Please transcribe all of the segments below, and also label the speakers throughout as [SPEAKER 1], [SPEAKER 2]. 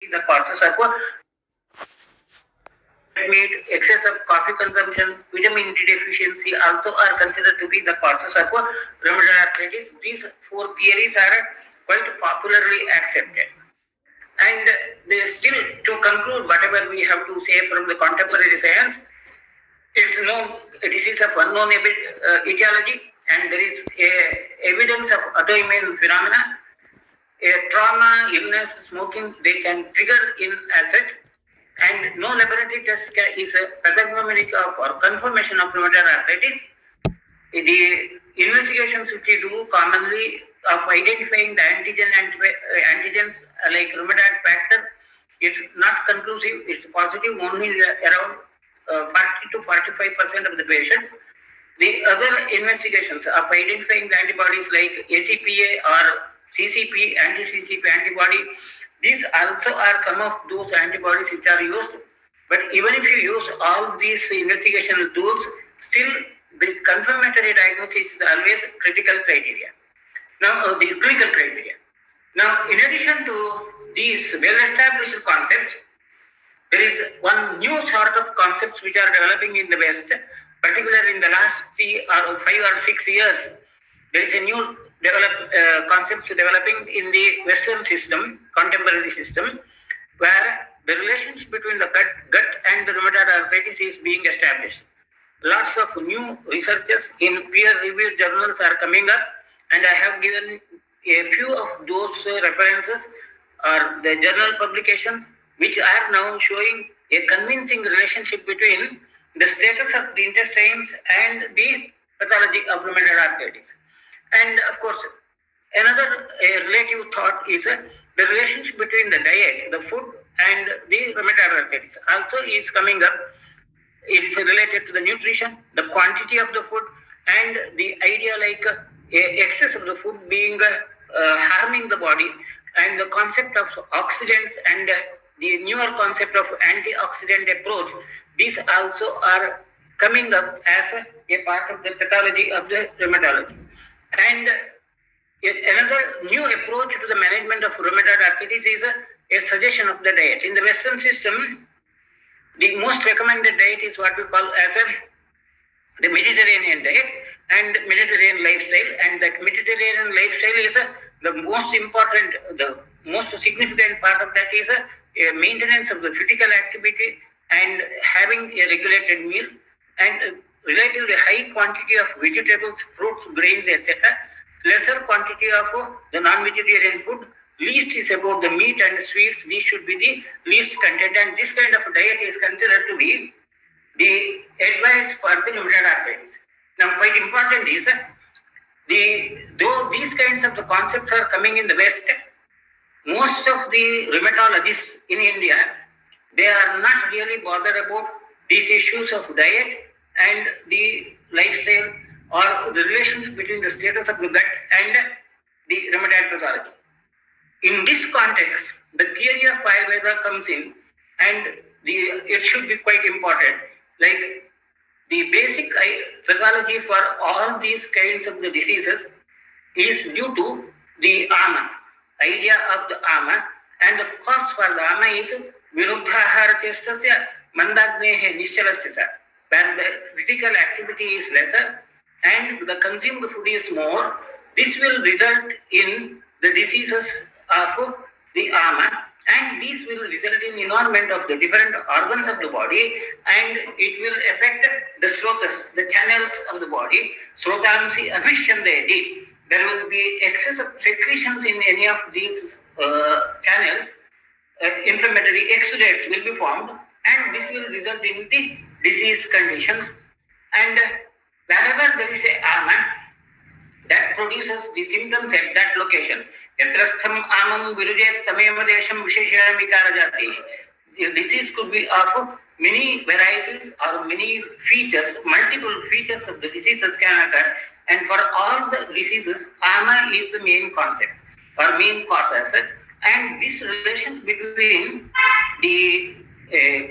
[SPEAKER 1] the causes of meat, excess of coffee consumption, vitamin D deficiency also are considered to be the causes of rheumatoid arthritis. These four theories are quite popularly accepted. And they still, to conclude, whatever we have to say from the contemporary science, is known a disease of unknown etiology, and there is evidence of autoimmune phenomena. A trauma, illness, smoking, they can trigger in asset, and no laboratory test is a pathognomonic of or confirmation of rheumatoid arthritis. The investigations which we do commonly of identifying the antigens like rheumatoid factor is not conclusive. It's positive only around 40 to 45% of the patients. The other investigations of identifying the antibodies like ACPA or CCP, anti-CCP antibody, these also are some of those antibodies which are used. But even if you use all these investigational tools, still the confirmatory diagnosis is always critical criteria. Now, these clinical criteria. Now, in addition to these well-established concepts, there is one new sort of concepts which are developing in the West, particularly in the last 5 or 6 years. There is a new concepts developing in the Western system, contemporary system, where the relationship between the gut and the rheumatoid arthritis is being established. Lots of new researches in peer-reviewed journals are coming up, and I have given a few of those references or the journal publications which are now showing a convincing relationship between the status of the intestines and the pathology of rheumatoid arthritis. And of course, another relative thought is the relationship between the diet, the food, and the rheumatoid arthritis also is coming up. It's related to the nutrition, the quantity of the food, and the idea like excess of the food being harming the body, and the concept of oxidants and the newer concept of antioxidant approach. These also are coming up as a part of the pathology of the rheumatology. And another new approach to the management of rheumatoid arthritis is a suggestion of the diet. In the Western system, the most recommended diet is what we call as the Mediterranean diet and Mediterranean lifestyle. And that Mediterranean lifestyle is the most important, the most significant part of that is a maintenance of the physical activity and having a regulated meal and relatively high quantity of vegetables, fruits, grains, etc. Lesser quantity of the non-vegetarian food. Least is about the meat and sweets. These should be the least content, and this kind of diet is considered to be the advice for the rheumatoid arthritis. Now, quite important is though these kinds of the concepts are coming in the West, most of the rheumatologists in India, they are not really bothered about these issues of diet and the lifestyle or the relationship between the status of the gut and the rheumatoid pathology. In this context, the theory of Ayurveda comes in, and it should be quite important. Like the basic pathology for all these kinds of the diseases is due to the ama, idea of the ama, and the cause for the ama is viruddhahara chestasya mandagnehe nishchalasya, where the physical activity is lesser and the consumed food is more. This will result in the diseases of the ama, and this will result in involvement of the different organs of the body, and it will affect the srotas, the channels of the body. Srotamsi avishyandeti. There will be excess of secretions in any of these channels. Inflammatory exudates will be formed, and this will result in the disease conditions. And wherever there is a ama, that produces the symptoms at that location. Yatrastham amam virujet tamema desham visheshya vikarajati. The disease could be of many varieties or many features, multiple features of the diseases can occur. And for all the diseases, ama is the main concept or main cause as such. And this relation between the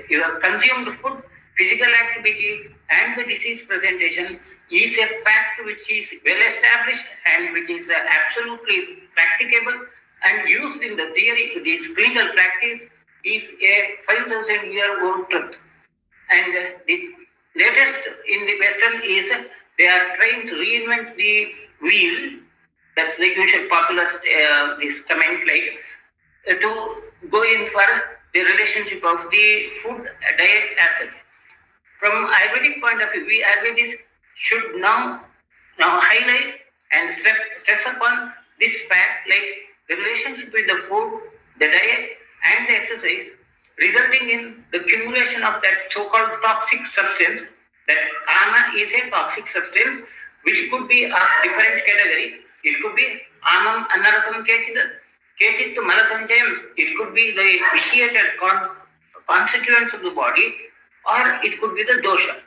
[SPEAKER 1] your consumed food, physical activity, and the disease presentation is a fact which is well established and which is absolutely practicable and used in the theory, this clinical practice is a 5,000-year-old truth. And the latest in the Western is they are trying to reinvent the wheel. That's the usual popular this comment, like to go in for the relationship of the food diet asset. From Ayurvedic point of view, we Ayurvedists should now highlight and stress upon this fact, like the relationship with the food, the diet, and the exercise, resulting in the accumulation of that so-called toxic substance. That ama is a toxic substance which could be of different category. It could be amam anarasam kechit malasanchayam. It could be the vitiated constituents of the body, or it could be the dosha,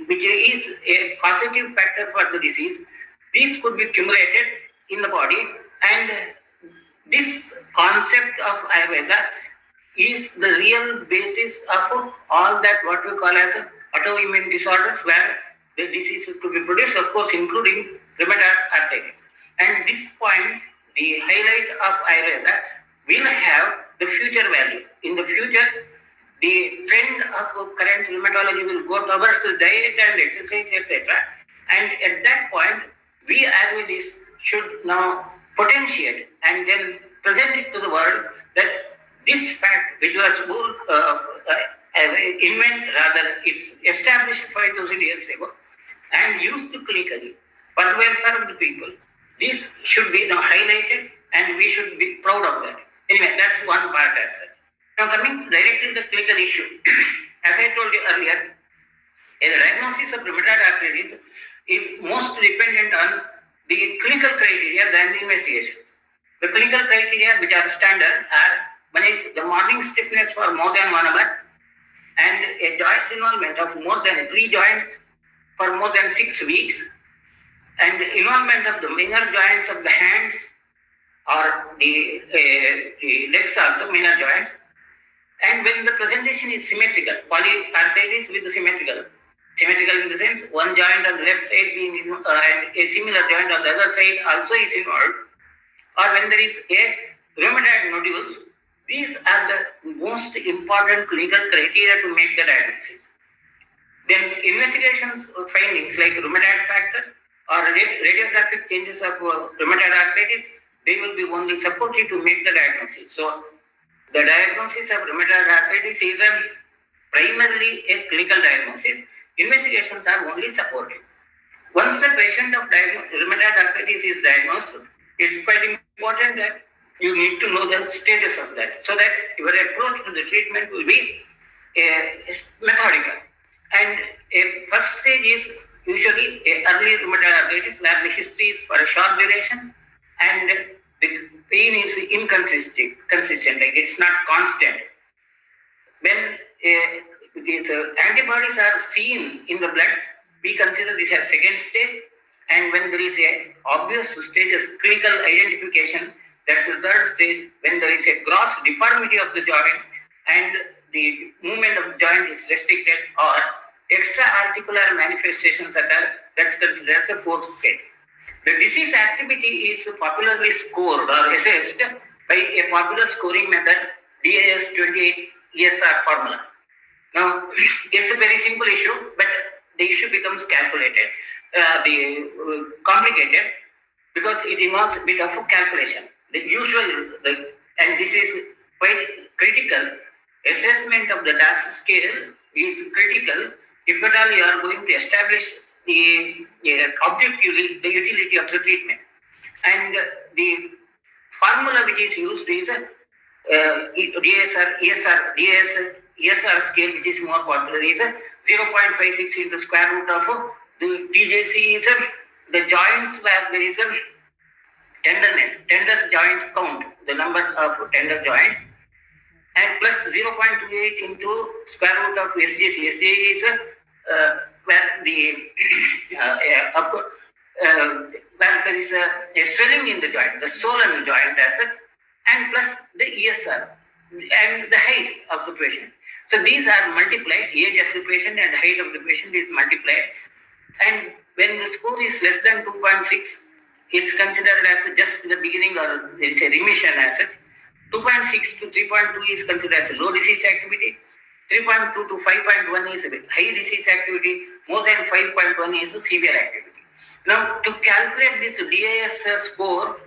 [SPEAKER 1] which is a causative factor for the disease. These could be accumulated in the body, and this concept of Ayurveda is the real basis of all that what we call as autoimmune disorders, where the diseases could be produced, of course, including rheumatoid arthritis. And this point, the highlight of Ayurveda will have the future value. In the future, the trend of current rheumatology will go towards the diet and exercise, etc. And at that point, we Ayurvedists should now potentiate and then present it to the world that this fact, which was it's established 5,000 years ago and used clinically for the welfare of the people, this should be now highlighted and we should be proud of that. Anyway, that's one part as such. Now coming directly to the clinical issue, as I told you earlier, a diagnosis of rheumatoid arthritis is most dependent on the clinical criteria than the investigations. The clinical criteria which are standard are: one is the morning stiffness for more than 1 hour, and a joint involvement of more than 3 joints for more than 6 weeks, and involvement of the minor joints of the hands or the legs also, minor joints. And when the presentation is symmetrical, polyarthritis with the symmetrical in the sense one joint on the left side being and a similar joint on the other side also is involved, or when there is a rheumatoid nodules, these are the most important clinical criteria to make the diagnosis. Then investigations findings like rheumatoid factor or radiographic changes of rheumatoid arthritis, they will be only supportive to make the diagnosis. So the diagnosis of rheumatoid arthritis is primarily a clinical diagnosis. Investigations are only supportive. Once the patient of rheumatoid arthritis is diagnosed, it's quite important that you need to know the status of that, so that your approach to the treatment will be methodical. And a first stage is usually early rheumatoid arthritis, where the history is for a short duration and the pain is consistent, like it's not constant. When these antibodies are seen in the blood, we consider this as second stage. And when there is a obvious stage of clinical identification, that's the third stage. When there is a gross deformity of the joint and the movement of the joint is restricted, or extra articular manifestations occur, that's considered as the fourth stage. The disease activity is popularly scored or assessed by a popular scoring method, DAS 28 ESR formula. Now, it's a very simple issue, but the issue becomes complicated because it involves a bit of a calculation. And this is quite critical. Assessment of the DAS scale is critical if at all you are going to establish the utility of the treatment. And the formula which is used is ESR scale, which is more popular, is 0.56 in the square root of the TJC is the joints where there is a tender joint count, the number of tender joints, and plus 0.28 into square root of SJC. SJC is where the where there is a swelling in the joint, the swollen joint as such, and plus the ESR and the height of the patient. So these are multiplied, age of the patient and height of the patient is multiplied. And when the score is less than 2.6, it's considered as just the beginning, or there is a remission as such. 2.6 to 3.2 is considered as low disease activity. 3.2 to 5.1 is high disease activity. More than 5.1 is severe activity. Now, to calculate this DAS score,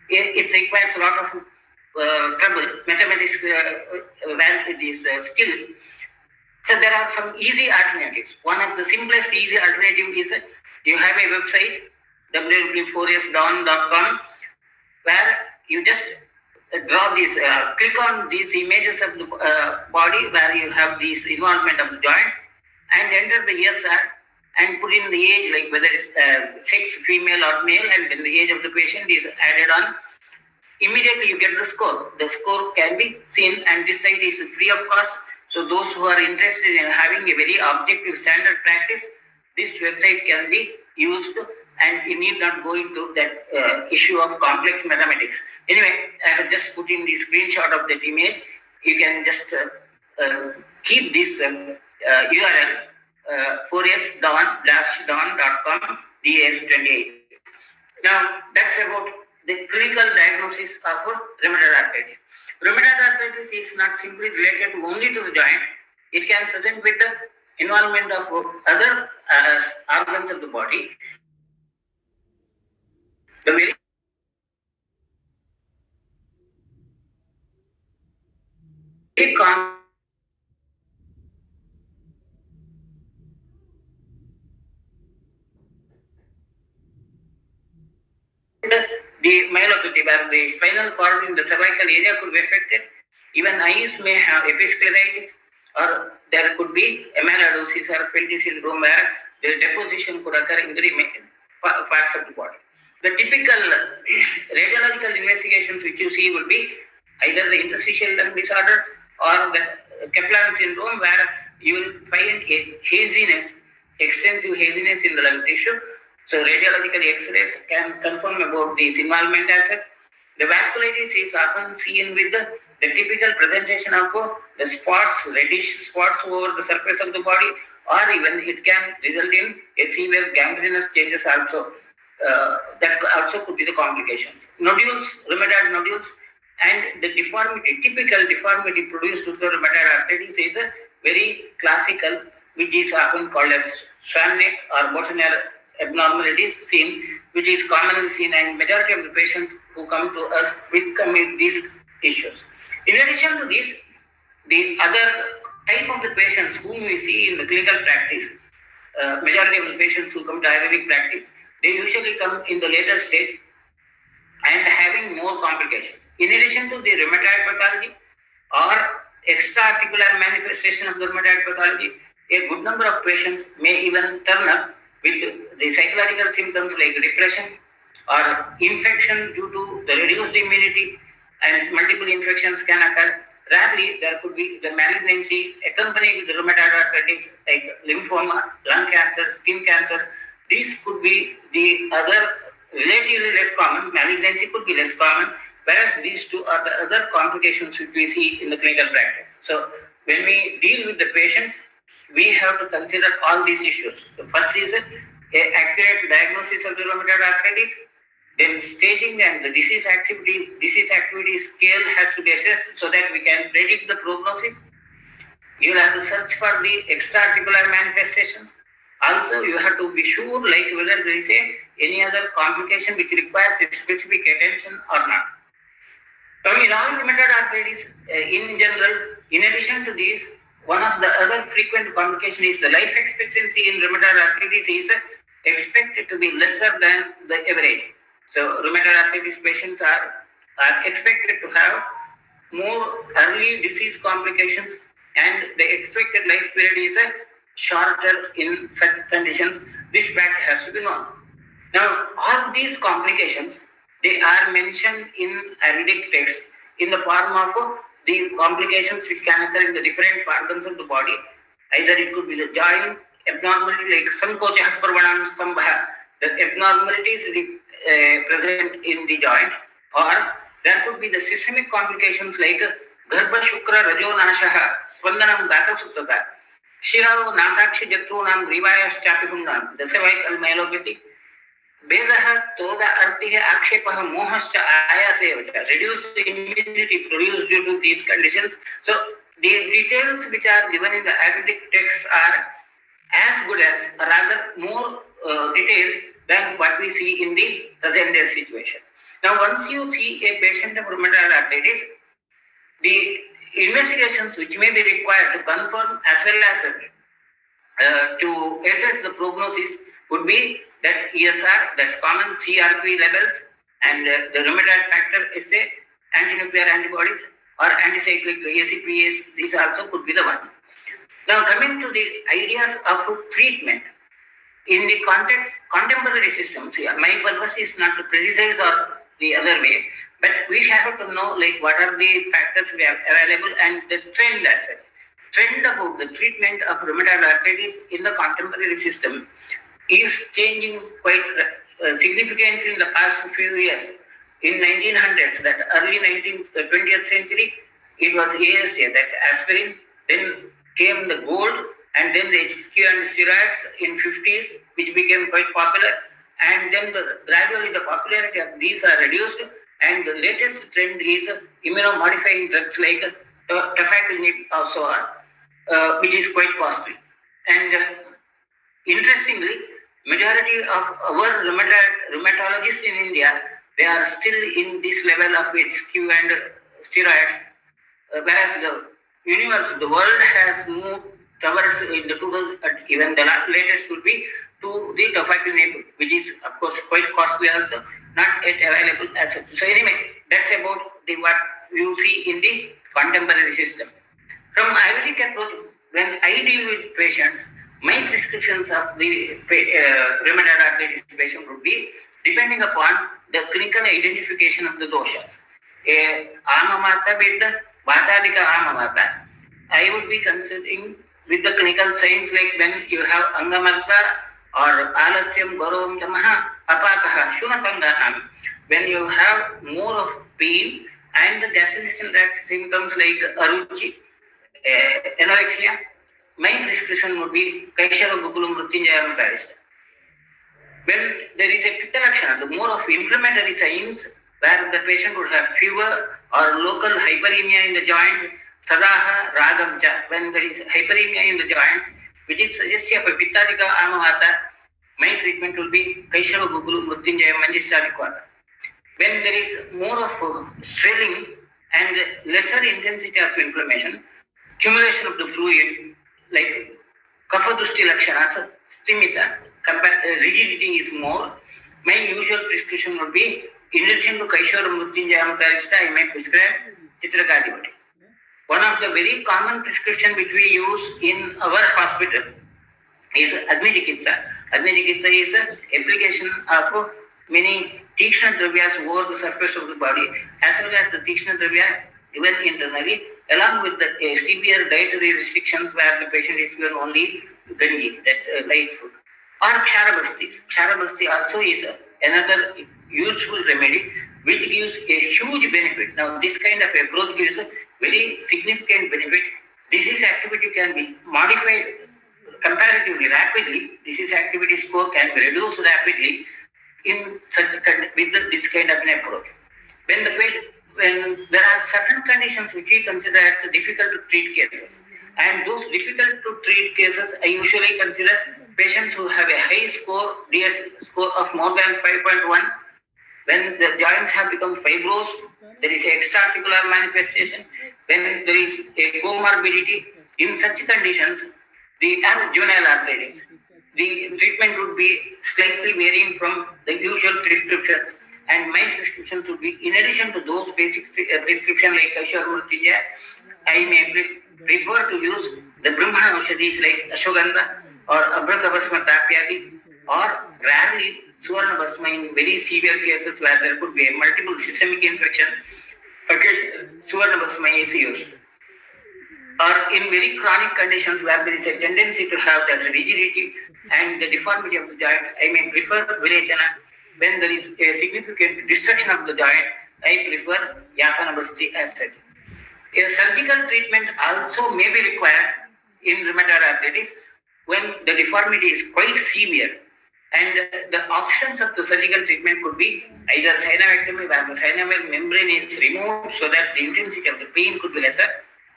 [SPEAKER 1] it requires a lot of trouble, mathematics, skill. So there are some easy alternatives. One of the simplest easy alternative is you have a website, www.4sdawn.com, where you just draw these, click on these images of the body where you have this involvement of the joints and enter the ESR and put in the age, like whether it's sex, female or male, and then the age of the patient is added on. Immediately you get the score. The score can be seen, and this site is free of cost. So those who are interested in having a very objective standard practice, this website can be used, and you need not go into that issue of complex mathematics. Anyway, I have just put in the screenshot of that image. You can just keep this URL 4sdawn.com DS28. Now that's about the clinical diagnosis of rheumatoid arthritis. Rheumatoid arthritis is not simply related only to the joint. It can present with the involvement of other organs of the body. The very common the myelopathy, where the spinal cord in the cervical area could be affected. Even eyes may have episcleritis, or there could be amyloidosis or Felty syndrome, where the deposition could occur in the parts of the body. The typical radiological investigations which you see will be either the interstitial lung disorders or the Kaplan syndrome, where you will find a haziness, extensive haziness in the lung tissue. So radiological X-rays can confirm about this involvement as such. The vasculitis is often seen with the typical presentation of the spots, reddish spots over the surface of the body, or even it can result in a severe gangrenous changes also. That also could be the complications. Nodules, rheumatoid nodules, and the deformity, typical deformity produced with the rheumatoid arthritis is a very classical, which is often called as swan neck or Bottineau abnormalities seen, which is commonly seen, and majority of the patients who come to us with these issues. In addition to this, the other type of the patients whom we see in the clinical practice, majority of the patients who come to Ayurvedic practice, they usually come in the later stage and having more complications. In addition to the rheumatoid pathology or extra-articular manifestation of the rheumatoid pathology, a good number of patients may even turn up with the psychological symptoms like depression or infection due to the reduced immunity, and multiple infections can occur. Rarely there could be the malignancy accompanied with the rheumatoid arthritis like lymphoma, lung cancer, skin cancer. These could be the other relatively less common. Malignancy could be less common, whereas these two are the other complications which we see in the clinical practice. So when we deal with the patients, we have to consider all these issues. The first is an accurate diagnosis of the rheumatoid arthritis. Then staging and the disease activity scale has to be assessed so that we can predict the prognosis. You will have to search for the extra-articular manifestations. Also, you have to be sure like whether there is any other complication which requires a specific attention or not. In all rheumatoid arthritis, in general, in addition to these, one of the other frequent complications is the life expectancy in rheumatoid arthritis is expected to be lesser than the average. So rheumatoid arthritis patients are expected to have more early disease complications, and the expected life period is shorter in such conditions. This fact has to be known. Now, all these complications, they are mentioned in Ayurvedic text in the form of the complications which can occur in the different organs of the body. Either it could be the joint abnormality like Sankocha Parvanam Stambha, the abnormalities present in the joint, or there could be the systemic complications like Garbha Shukra Rajo Nashaha, Spandanam Gata Suttata, Shirao Nasakshi Jatrunam Rivaya Stapikundam, the cervical myelopathy. भेदः तोग अर्पिः आक्षेपः मोहश्च आयासेव च reduce immunity produced due to these conditions. So the details which are given in the Ayurvedic texts are as good as, or rather more detailed than what we see in the present day situation. Now, once you see a patient of rheumatoid arthritis, the investigations which may be required to confirm as well as to assess the prognosis would be that ESR, that's common CRP levels, and the rheumatoid factor SA, anti-nuclear antibodies, or anticyclic ACPAs, these also could be the one. Now, coming to the ideas of treatment in the context contemporary systems, my purpose is not to criticize or the other way, but we have to know like what are the factors we have available and the trend as such. Trend about the treatment of rheumatoid arthritis in the contemporary system is changing quite significantly in the past few years. In 1900s, that early 20th century, it was ASA, that aspirin, then came the gold, and then the HQ and steroids in 50s, which became quite popular, and then gradually the popularity of these are reduced, and the latest trend is immunomodifying drugs like tafasitamab or so on, which is quite costly. And interestingly, majority of our rheumatologists in India, they are still in this level of HQ and steroids, whereas the universe, the world has moved towards in the 2000, even the latest would be to the tafasitamab, which is of course quite costly also, not yet available as such. So anyway, that's about the what you see in the contemporary system. From Ayurvedic approach, when I deal with patients, my prescriptions of the rheumatoid arthritis patient would be depending upon the clinical identification of the doshas. Amamata with the Vatadika Amamata, I would be considering with the clinical signs like when you have Angamarta or Alasyam Garom Tamaha Apakaha Shunatanganam, when you have more of pain and the gastrointestinal tract symptoms like Aruchi, anorexia, my prescription would be Kaishara Gokulum Mrutyunjaya Masarista. When there is a Pitta Lakshana, the more of inflammatory signs where the patient would have fever or local hyperemia in the joints, Sadaha Ragamcha, when there is hyperemia in the joints, which is suggestive of a Pittadika Amavata, my treatment will be Kaishara Gokulum Mrutyunjaya Manjistadikwata. When there is more of swelling and lesser intensity of inflammation, accumulation of the fluid, like Kaphadushti Lakshanas, Stimita, rigidity is more. My usual prescription would be, in addition to Kaishara Mrutyunjaya Masarista, I may prescribe Chitrakadivati. One of the very common prescription which we use in our hospital is Agni Chikitsa. Agni Chikitsa is an application of many Tikshna Dravyas over the surface of the body, as well as the Tikshna Dravya even internally, along with the severe dietary restrictions where the patient is given only ganji, that light food. Or Ksharabasti. Ksharabasti also is another useful remedy which gives a huge benefit. Now, this kind of approach gives a very significant benefit. Disease activity can be modified comparatively rapidly. Disease activity score can be reduced rapidly in such with this kind of an approach. When there are certain conditions which we consider as difficult to treat cases, and those difficult to treat cases, I usually consider patients who have a high score, DS score of more than 5.1, when the joints have become fibrous, there is an extraarticular manifestation, when there is a comorbidity. In such conditions, the juvenile arthritis, the treatment would be slightly varying from the usual prescriptions, and my prescriptions would be, in addition to those basic prescriptions like Kaishara Mrutyunjaya, I may prefer to use the Brahmana Aushadhis like Ashwagandha or Abrakabhasma Tapyadi, or rarely Suvarna Bhasma in very severe cases where there could be a multiple systemic infection. Suvarna Bhasma is used. Or in very chronic conditions where there is a tendency to have that rigidity and the deformity of the joint, I may prefer Vilechana. When there is a significant destruction of the joint, I prefer Yapana Basti as such. A surgical treatment also may be required in rheumatoid arthritis when the deformity is quite severe And the options of the surgical treatment could be either synovectomy, where the synovial membrane is removed so that the intensity of the pain could be lesser,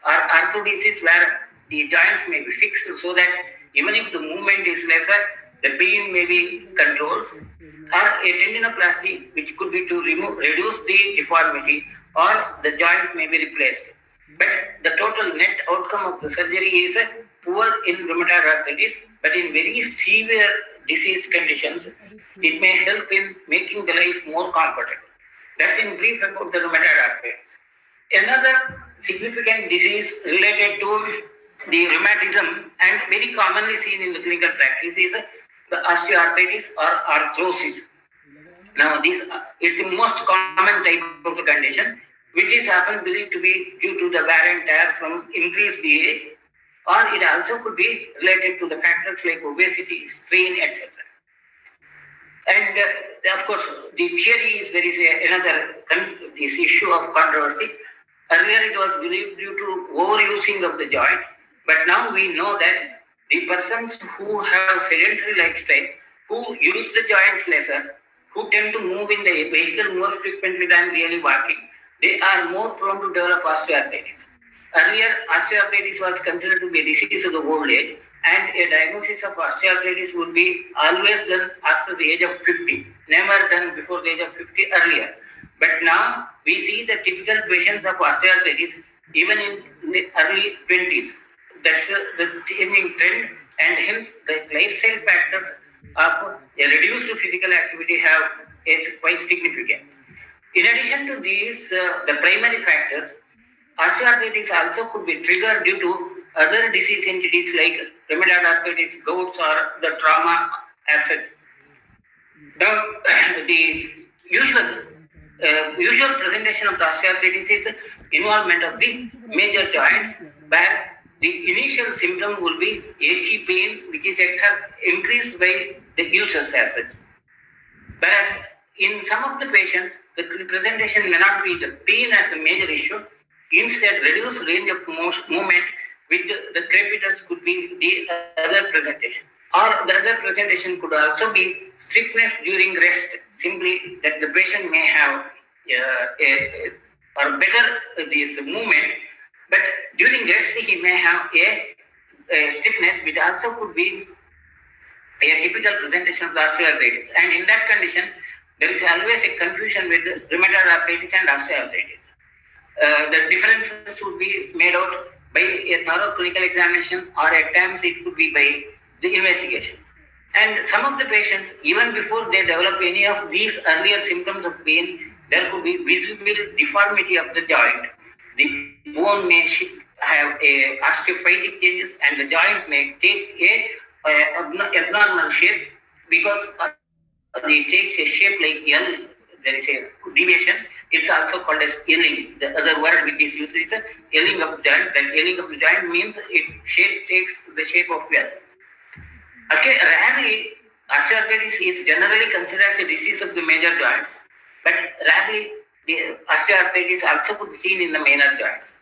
[SPEAKER 1] or arthrodesis, where the joints may be fixed so that even if the movement is lesser, the pain may be controlled, or a tendinoplasty, which could be to reduce the deformity, or the joint may be replaced. But the total net outcome of the surgery is poor in rheumatoid arthritis, but in very severe disease conditions, it may help in making the life more comfortable. That's in brief about the rheumatoid arthritis. Another significant disease related to the rheumatism and very commonly seen in the clinical practice is the osteoarthritis or arthrosis. Now, this is the most common type of the condition, which is often believed to be due to the wear and tear from increased age, or it also could be related to the factors like obesity, strain, etc. And of course, the theory is there is another this issue of controversy. Earlier, it was believed due to overusing of the joint, but now we know that the persons who have sedentary lifestyle, who use the joints lesser, who tend to move in the vehicle more frequently than really walking, they are more prone to develop osteoarthritis. Earlier, osteoarthritis was considered to be a disease of the old age, and a diagnosis of osteoarthritis would be always done after the age of 50, never done before the age of 50 earlier. But now we see the typical patients of osteoarthritis even in the early 20s. That's the changing trend, and hence the lifestyle factors of a reduced physical activity is quite significant. In addition to these, the primary factors, osteoarthritis also could be triggered due to other disease entities like rheumatoid arthritis, gouts, or the trauma as such. Now, the usual presentation of the osteoarthritis is involvement of the major joints, where the initial symptom will be achy pain, which is increased by the users as such. Whereas in some of the patients, the presentation may not be the pain as the major issue. Instead, reduced range of movement with the crepitus could be the other presentation. Or the other presentation could also be stiffness during rest, simply that the patient may have or better this movement, but during rest he may have a stiffness, which also could be a typical presentation of the osteoarthritis. And in that condition, there is always a confusion with rheumatoid arthritis and osteoarthritis. The differences would be made out by a thorough clinical examination, or at times it could be by the investigations. And some of the patients, even before they develop any of these earlier symptoms of pain, there could be visible deformity of the joint. The bone may have a osteophytic changes, and the joint may take a abnormal shape because it takes a shape like L. There is a deviation. It's also called as yelling. The other word which is used is a yelling of the joint. That yelling of the joint means it takes the shape of L. Okay, rarely osteoarthritis is generally considered as a disease of the major joints, but rarely the osteoarthritis also could be seen in the minor joints.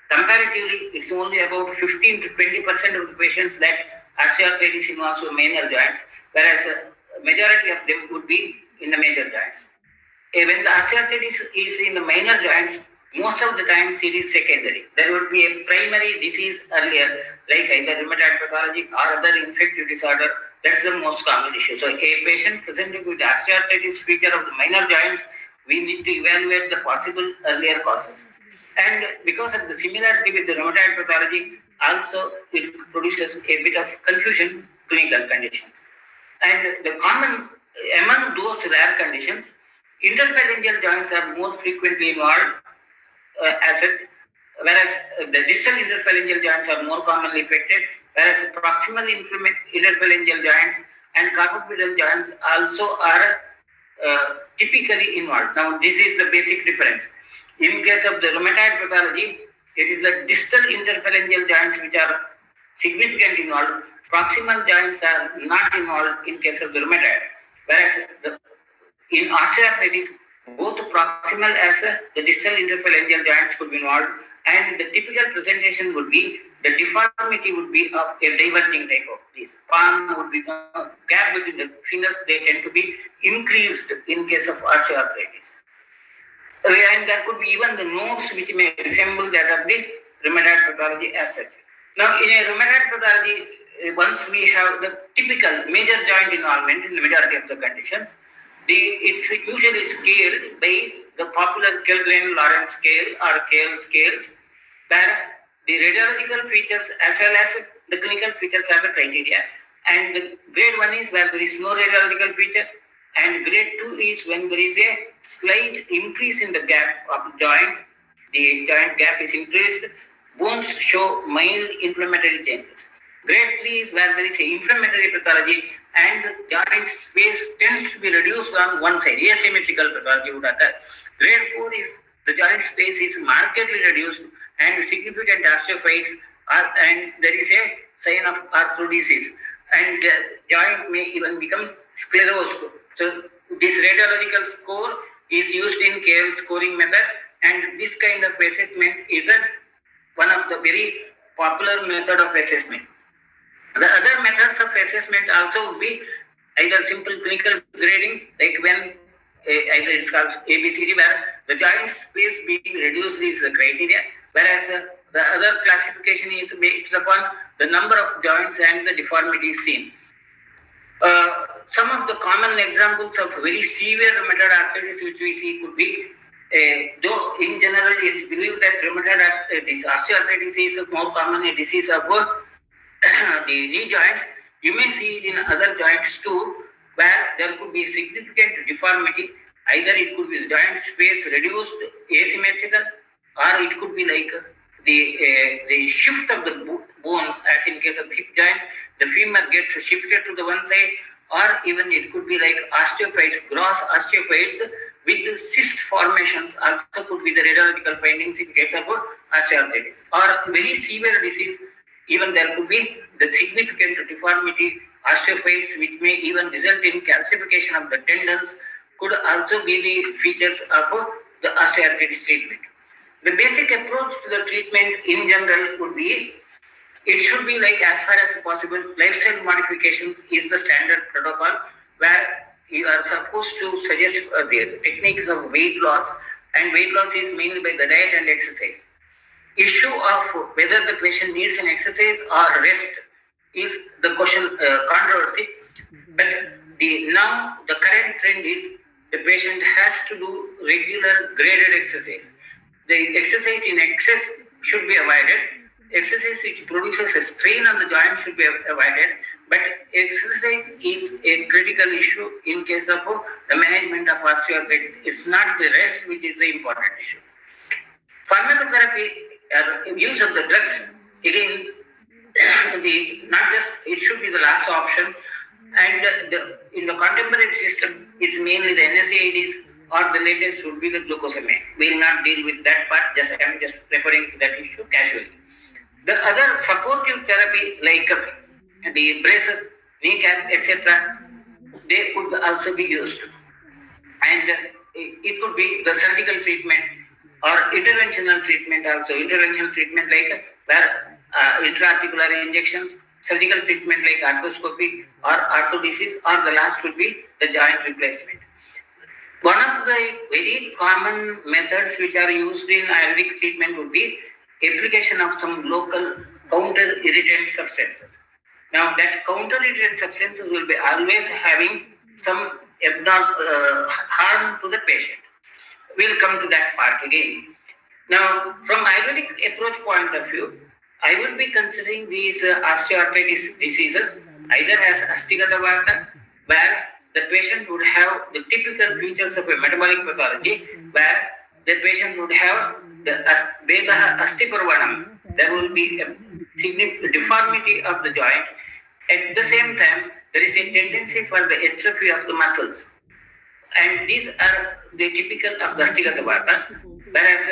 [SPEAKER 1] Comparatively, it's only about 15 to 20% of the patients that osteoarthritis involves the minor joints, whereas a majority of them would be in the major joints. When the osteoarthritis is in the minor joints, most of the times it is secondary. There would be a primary disease earlier, like either rheumatoid pathology or other infective disorder. That's the most common issue. So a patient presenting with osteoarthritis feature of the minor joints, we need to evaluate the possible earlier causes. And because of the similarity with the rheumatoid pathology, also it produces a bit of confusion clinical conditions. And the common among those rare conditions, interphalangeal joints are more frequently involved as such, whereas the distal interphalangeal joints are more commonly affected, whereas proximal interphalangeal joints and carpopedal joints also are typically involved. Now, this is the basic difference. In case of the rheumatoid pathology, it is the distal interphalangeal joints which are significantly involved. Proximal joints are not involved in case of the rheumatoid, whereas in osteoarthritis, both proximal as the distal interphalangeal joints could be involved, And the typical presentation would be the deformity would be of a diverging type of this. Palm would be gap between the fingers, they tend to be increased in case of osteoarthritis. And there could be even the nodes which may resemble that of the rheumatoid pathology as such. Now, in a rheumatoid pathology, once we have the typical major joint involvement in the majority of the conditions, it's usually scaled by the popular Kellgren-Lawrence scale or Kehl scales, where the radiological features as well as the clinical features are the criteria. And the grade 1 is where there is no radiological feature, and grade 2 is when there is a slight increase in the gap of joint. The joint gap is increased, bones show mild inflammatory changes. Grade 3 is where there is a inflammatory pathology and the joint space tends to be reduced on one side. Asymmetrical pathology would occur. Grade 4 is the joint space is markedly reduced and significant osteophytes and there is a sign of arthrodesis and the joint may even become sclerosed. So this radiological score is used in Kehl scoring method, and this kind of assessment is one of the very popular method of assessment. The other methods of assessment also would be either simple clinical grading, like when either it's called ABCD, where the joint space being reduced is the criteria, whereas the other classification is based upon the number of joints and the deformity seen. Some of the common examples of very severe rheumatoid arthritis which we see could be, though in general it's believed that rheumatoid arthritis, osteoarthritis is more common a disease of the knee joints, you may see it in other joints too, where there could be significant deformity. Either it could be joint space reduced, asymmetrical, or it could be like the shift of the bone, as in case of hip joint, the femur gets shifted to the one side, or even it could be like osteophytes, gross osteophytes with the cyst formations also could be the radiological findings in case of osteoarthritis. Or very severe disease, even there could be the significant deformity, osteophytes which may even result in calcification of the tendons could also be the features of the osteoarthritis treatment. The basic approach to the treatment in general would be, it should be like as far as possible, lifestyle modifications is the standard protocol where you are supposed to suggest the techniques of weight loss, and weight loss is mainly by the diet and exercise. Issue of whether the patient needs an exercise or rest is the question controversy, but now the current trend is the patient has to do regular graded exercise. The exercise in excess should be avoided. Exercise which produces a strain on the joint should be avoided, but exercise is a critical issue in case of the management of osteoarthritis. It's not the rest which is the important issue. Pharmacotherapy, use of the drugs, again, not just it should be the last option, and in the contemporary system, it's mainly the NSAIDs or the latest would be the glucosamine. We will not deal with that part. I'm just referring to that issue casually. The other supportive therapy like the braces, kneecap, etc., they could also be used, and it could be the surgical treatment or interventional treatment also. Interventional treatment like where intraarticular injections, surgical treatment like arthroscopy or arthrodesis, or the last would be the joint replacement. One of the very common methods which are used in Ayurvedic treatment would be application of some local counter-irritant substances. Now that counter-irritant substances will be always having some harm to the patient. We'll come to that part again. Now from Ayurvedic approach point of view, I would be considering these osteoarthritis diseases either as astigata vata, where the patient would have the typical features of a metabolic pathology, where the patient would have the vegaha astiparvanam. There will be a significant deformity of the joint. At the same time, there is a tendency for the atrophy of the muscles. And these are the typical of the astigata vata, whereas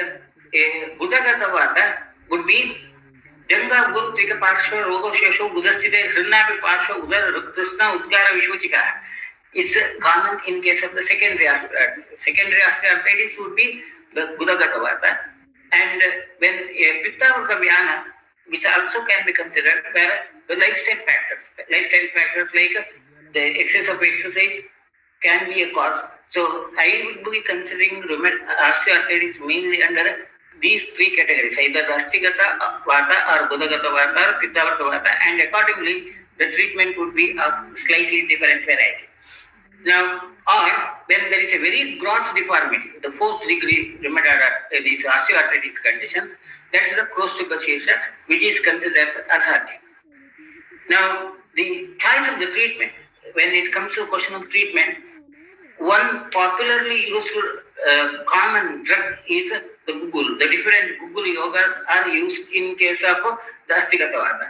[SPEAKER 1] a budagata vata would be Janga Guru Trika Parsha Rogo Shesho Budastite Hrinapi Parsha Udar Krishna Udgara Vishwachika. It's common in case of the secondary osteoarthritis would be the Budagata Vata. And when Pitta Vyana, which also can be considered, where the lifestyle factors like the excess of exercise can be a cause. So I would be considering osteoarthritis mainly under these three categories, either Rastigata Vata or Budagata Vata or Pittavata Vata, and accordingly the treatment would be of slightly different variety. Now, or when there is a very gross deformity, the fourth degree rheumatoid, these osteoarthritis conditions, that's the Kroos-Tukhachevsky, which is considered as asathya. Now, the choice of the treatment, when it comes to a question of treatment, one popularly used common drug is the Google. The different Google yogas are used in case of the Astigata Vata.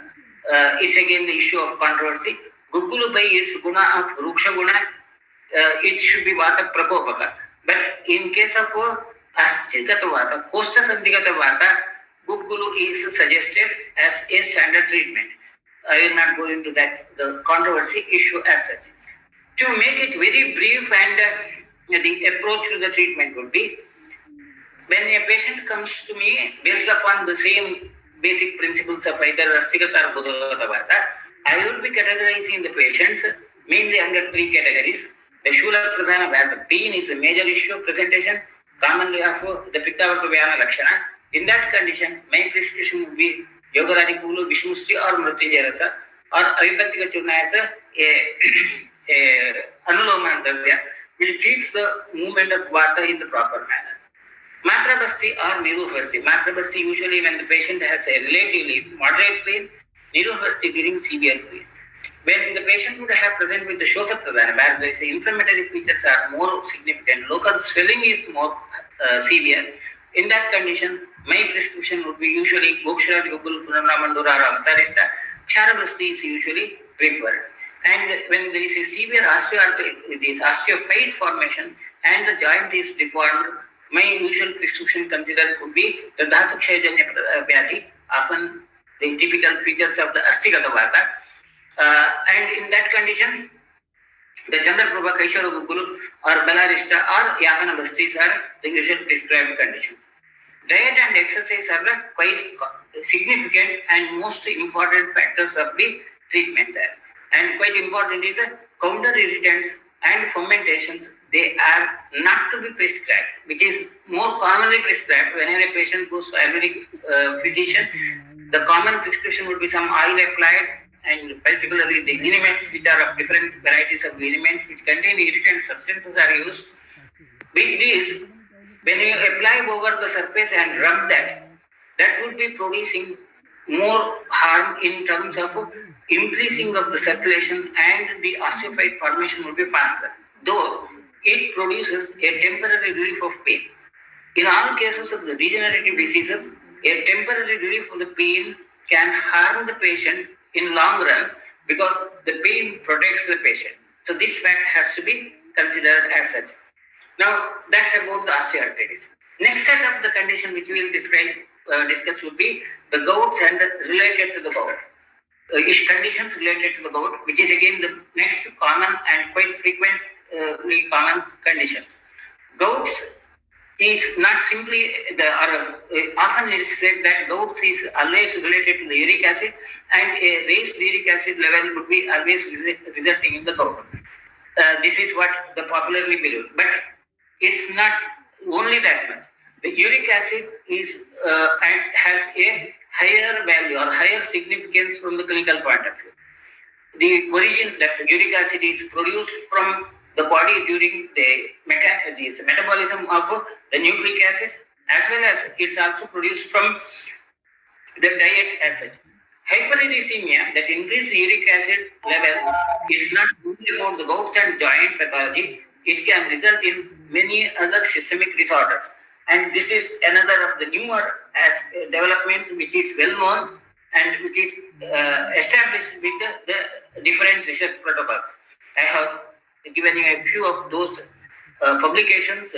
[SPEAKER 1] It's again the issue of controversy. Google by its guna of Ruksha guna, it should be Vata Prapopaka. But in case of Astigata Vata, Kosta Sandigata Vata, Google is suggested as a standard treatment. I will not go into that, the controversy issue as such. To make it very brief, and the approach to the treatment would be, when a patient comes to me based upon the same basic principles of either Rastigata or Budagata Vata, I would be categorizing the patients mainly under three categories. The Shula Pradhana, where the pain is a major issue of presentation, commonly of the Pittavata Vyana Lakshana. In that condition, my prescription would be Yogaradi Kulu, Vishnusti or Mrityunjaya Rasa or Avipattika Churnayasa, Anuloma Antavya, which treats the movement of Vata in the proper manner. Matra Basti or Niruha Basti. Matra Basti usually when the patient has a relatively moderate pain, Niruha Basti during severe pain. When the patient would have present with the Shotha Pradhana, where the inflammatory features are more significant, local swelling is more severe, in that condition, my prescription would be usually Gokshara, Gugul, Punamandura or Avatarista. Ksharabasti is usually preferred. And when there is a severe osteophyte formation and the joint is deformed, my usual prescription considered could be the Dhatukshayajanya Vyati, often the typical features of the Astigata Vata. And in that condition, the Chandraprabha, Kaishara Gugulu or Belarista or Yapana Bastis are the usual prescribed conditions. Diet and exercise are the quite significant and most important factors of the treatment there. And quite important is counter irritants and fermentations. They are not to be prescribed, which is more commonly prescribed whenever a patient goes to Ayurvedic physician. The common prescription would be some oil applied, and particularly the liniments, which are of different varieties of liniments which contain irritant substances are used. With this, when you apply over the surface and rub that, that would be producing more harm in terms of increasing of the circulation, and the osteophyte formation will be faster, though it produces a temporary relief of pain. In all cases of the degenerative diseases, a temporary relief of the pain can harm the patient in long run because the pain protects the patient. So this fact has to be considered as such. Now that's about the osteoarthritis. Next set of the condition which we will discuss would be the gouts and related to the gout. Conditions related to the gout, which is again the next common and quite frequently common conditions. Gouts is not simply often it is said that gouts is always related to the uric acid, and a raised uric acid level would be always resulting in the gout. This is what the popularly believed, but it's not only that much. The uric acid is and has a higher value or higher significance from the clinical point of view. The origin that the uric acid is produced from the body during the metabolism of the nucleic acids, as well as it's also produced from the diet as such. Hyperuricemia, that increased uric acid level, is not only about the gouts and joint pathology. It can result in many other systemic disorders. And this is another of the newer developments which is well known and which is established with the different research protocols. I have given you a few of those publications,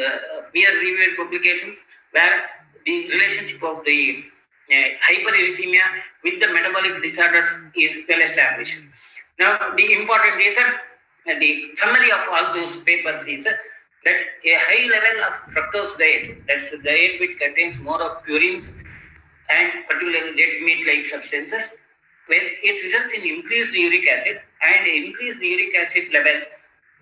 [SPEAKER 1] peer-reviewed publications, where the relationship of the hyperuricemia with the metabolic disorders is well established. Now, the important is the summary of all those papers is that a high level of fructose diet, that's a diet which contains more of purines and particularly red meat-like substances, when it results in increased uric acid, and increased uric acid level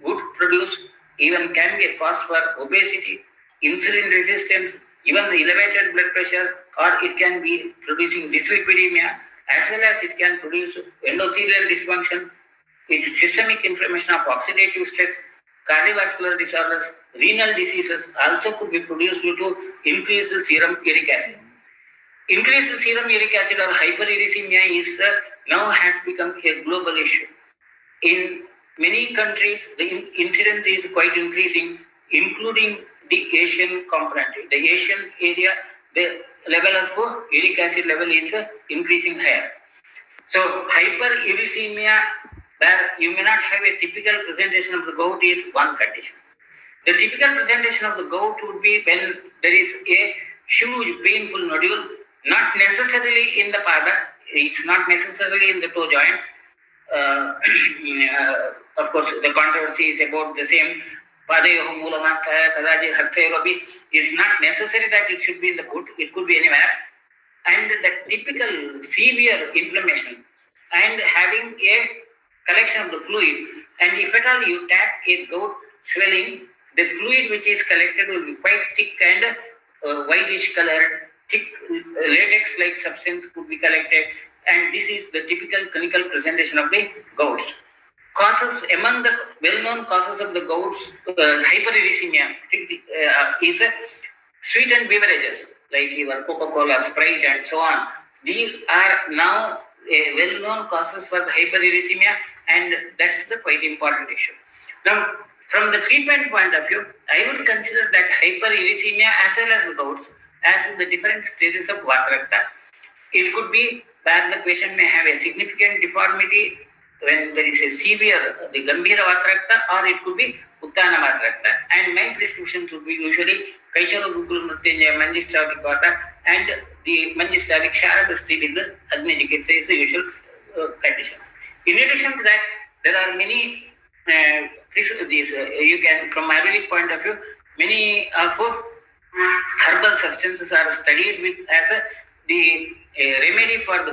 [SPEAKER 1] would produce, even can be a cause for obesity, insulin resistance, even elevated blood pressure, or it can be producing dyslipidemia, as well as it can produce endothelial dysfunction, it's systemic inflammation of oxidative stress, cardiovascular disorders, renal diseases also could be produced due to increased serum uric acid. Increased serum uric acid or hyperuricemia is now has become a global issue. In many countries, the incidence is quite increasing, including the Asian component. The Asian area, the level of uric acid level is increasing higher. So hyperuricemia, where you may not have a typical presentation of the gout, is one condition. The typical presentation of the gout would be when there is a huge painful nodule, not necessarily in the pada, it's not necessarily in the toe joints. Of course, the controversy is about the same. Padayoh moolamastaya kadaji hastayorabi is not necessary that it should be in the foot, it could be anywhere. And the typical severe inflammation and having a collection of the fluid, and if at all you tap a gout swelling, the fluid which is collected will be quite thick and whitish colored, thick latex-like substance could be collected, and this is the typical clinical presentation of the gouts. Causes, among the well-known causes of the gouts, hyperuricemia is sweetened beverages like your Coca-Cola, Sprite, and so on. These are now well-known causes for the hyperuricemia, and that's the quite important issue. Now, from the treatment point of view, I would consider that hyperuricemia as well as the gouts as the different stages of Vatarakta. It could be where the patient may have a significant deformity when there is a severe, the Gambhira Vatarakta, or it could be Uttana Vatarakta. And my prescriptions would be usually Kaishara Gugul Mrityunjaya Manjistavik Vata and the Manjistavik Sharabasti with the Agni Chikitsa is the usual conditions. In addition to that, there are many you can, from Ayurvedic point of view, many of herbal substances are studied with as the remedy for the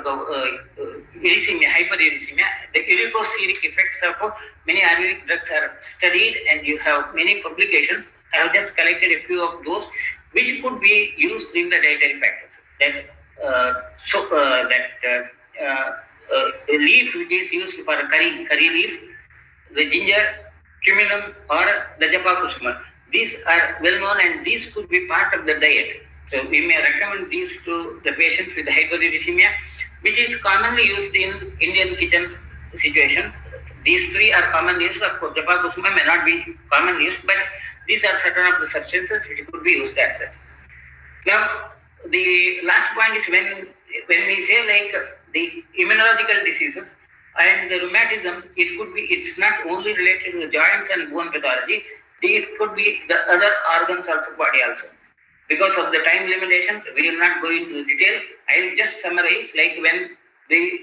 [SPEAKER 1] uricemia, hyperuricemia. The uricosuric effects of many Ayurvedic drugs are studied, and you have many publications. I have just collected a few of those which could be used in the dietary factors. A leaf which is used for curry leaf, the ginger, cuminum, or the japa kusuma. These are well known, and these could be part of the diet. So we may recommend these to the patients with hyperuricemia, which is commonly used in Indian kitchen situations. These three are commonly used. Of course, japa kusuma may not be commonly used, but these are certain of the substances which could be used as such. Now, the last point is when we say like the immunological diseases and the rheumatism, it's not only related to the joints and bone pathology, it could be the other organs also, body also. Because of the time limitations, we will not go into the detail. I will just summarize, like when the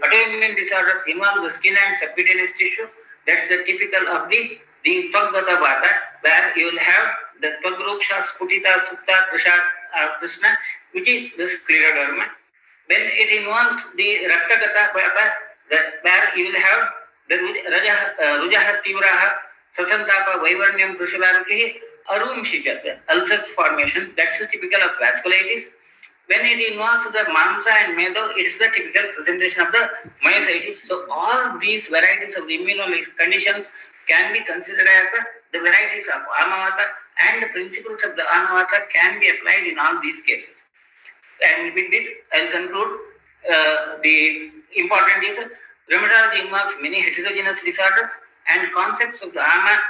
[SPEAKER 1] autoimmune disorders involve the skin and subcutaneous tissue, that's the typical of the Tvaggata Vata, where you will have the Tvagruksha, Sputita, Sukta, Krishna, which is the scleroderma. When it involves the Raktagata Vata, where you will have the Rujaha Tivraha, Sasantapa, Vaivarnyam, Krishalaruki, Arum Shijat, ulcers formation, that's the typical of vasculitis. When it involves the Mansa and Medo, it's the typical presentation of the myositis. So all these varieties of the immunological conditions can be considered as the varieties of Amavata, and the principles of the Amavata can be applied in all these cases. And with this, I'll conclude. The important is rheumatology involves many heterogeneous disorders, and concepts of the AMA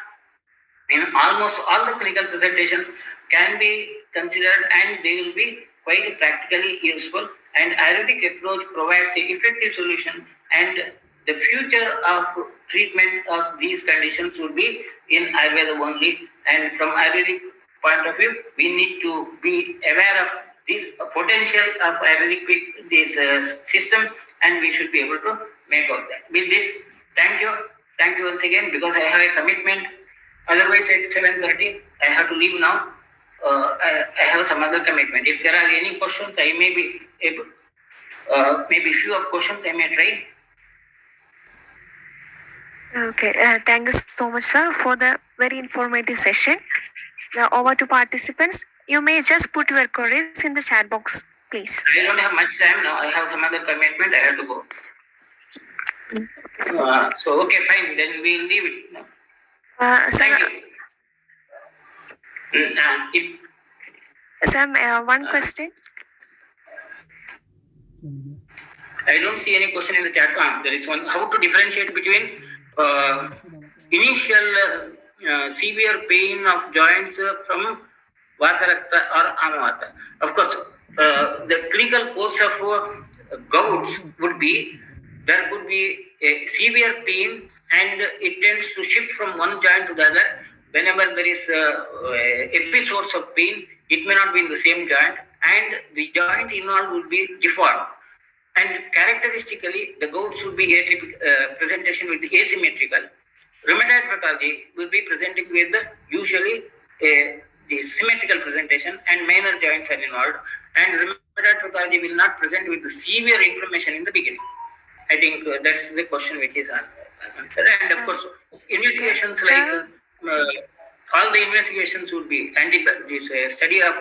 [SPEAKER 1] in almost all the clinical presentations can be considered, and they will be quite practically useful. And Ayurvedic approach provides a effective solution, and the future of treatment of these conditions would be in Ayurveda only. And from Ayurvedic point of view, we need to be aware of this potential of Ayurvedic system, and we should be able to make out that. With this, thank you once again, because I have a commitment Otherwise, at 7:30, I have to leave now. I have some other commitment. If there are any questions, I may be able. Maybe few of questions I may try.
[SPEAKER 2] Okay, thank you so much, sir, for the very informative session. Now, over to participants. You may just put your queries in the chat box, please.
[SPEAKER 1] I don't have much time now. I have some other commitment. I have to go. So, okay, fine. Then we'll leave it. No? Thank you.
[SPEAKER 2] Sam, one question.
[SPEAKER 1] I don't see any question in the chat. There is one. How to differentiate between initial severe pain of joints from Vatarakta or Amavata? Of course, the clinical course of gouts would be, there could be a severe pain and it tends to shift from one joint to the other. Whenever there is episodes of pain, it may not be in the same joint and the joint involved would be deformed. And characteristically, the gout should be presentation with the asymmetrical. Rheumatoid pathology will be presenting with usually the symmetrical presentation and minor joints are involved. And rheumatoid pathology will not present with the severe inflammation in the beginning. I think that's the question which is answered. And of course, investigations like all the investigations would be study of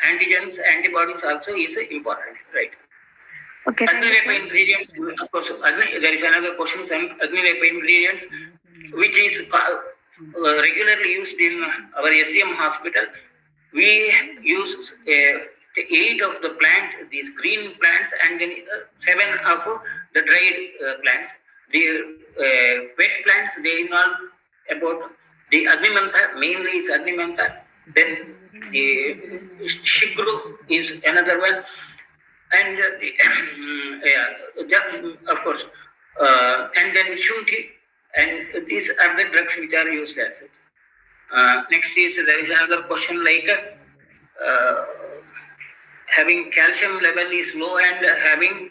[SPEAKER 1] antigens, antibodies also is important, right?
[SPEAKER 2] Okay.
[SPEAKER 1] Agnilepa ingredients, of course, there is another question, some Agnilepa ingredients, which is regularly used in our SDM hospital. We use 8 of the plant, these green plants, and then 7 of the dried plants. The wet plants, they involve about the Agnimantha, mainly is Agnimantha, then the Shigru is another one, and of course, and then Shunti, and these are the drugs which are used as it. Next is, there is another question like having calcium level is low and having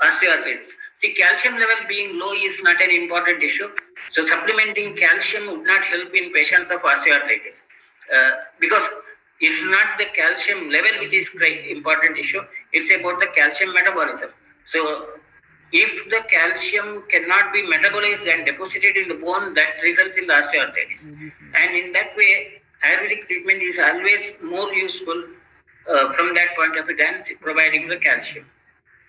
[SPEAKER 1] osteoarthritis. See, calcium level being low is not an important issue. So supplementing calcium would not help in patients of osteoarthritis because it's not the calcium level which is important issue. It's about the calcium metabolism. So if the calcium cannot be metabolized and deposited in the bone, that results in the osteoarthritis. And in that way, Ayurvedic treatment is always more useful from that point of view than providing the calcium.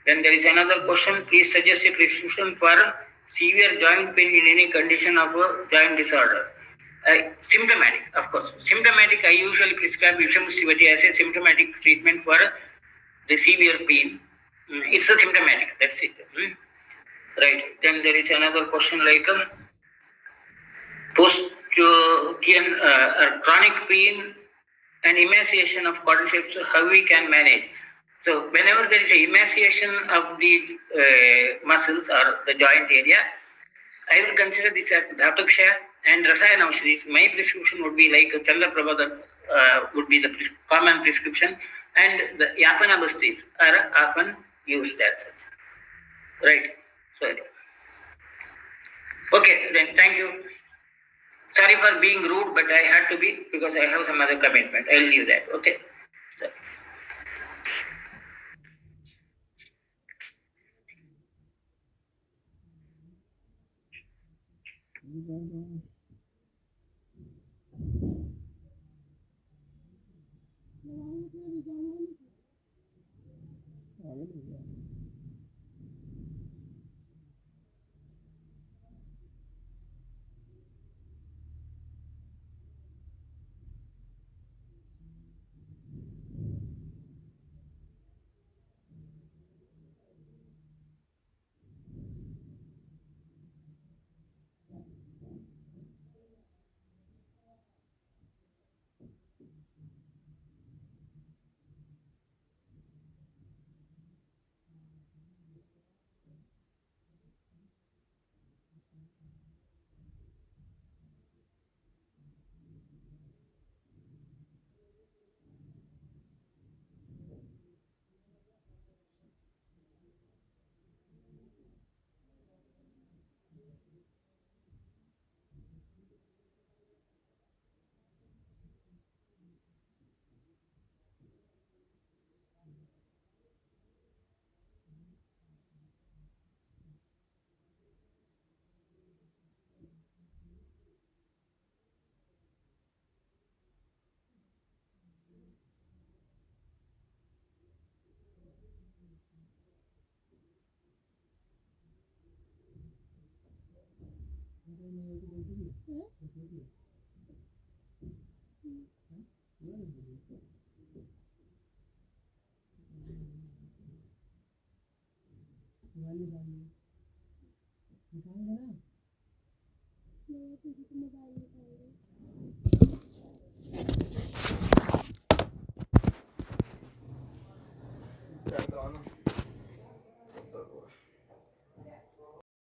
[SPEAKER 1] Then there is another question. Please suggest a prescription for severe joint pain in any condition of a joint disorder. Symptomatic, of course. Symptomatic, I usually prescribe Visham Sivati as a symptomatic treatment for the severe pain. It's a symptomatic, that's it. Right. Then there is another question like chronic pain and emaciation of quadriceps, how we can manage. So whenever there is a emaciation of the muscles or the joint area, I will consider this as Dhatuksha and Rasayana Aushadhis. My prescription would be like Chandraprabha would be the common prescription, and the Yapana Bastis are often used as such. Right. Sorry. Okay, then thank you. Sorry for being rude, but I had to be because I have some other commitment. I'll leave that. Okay. Sorry.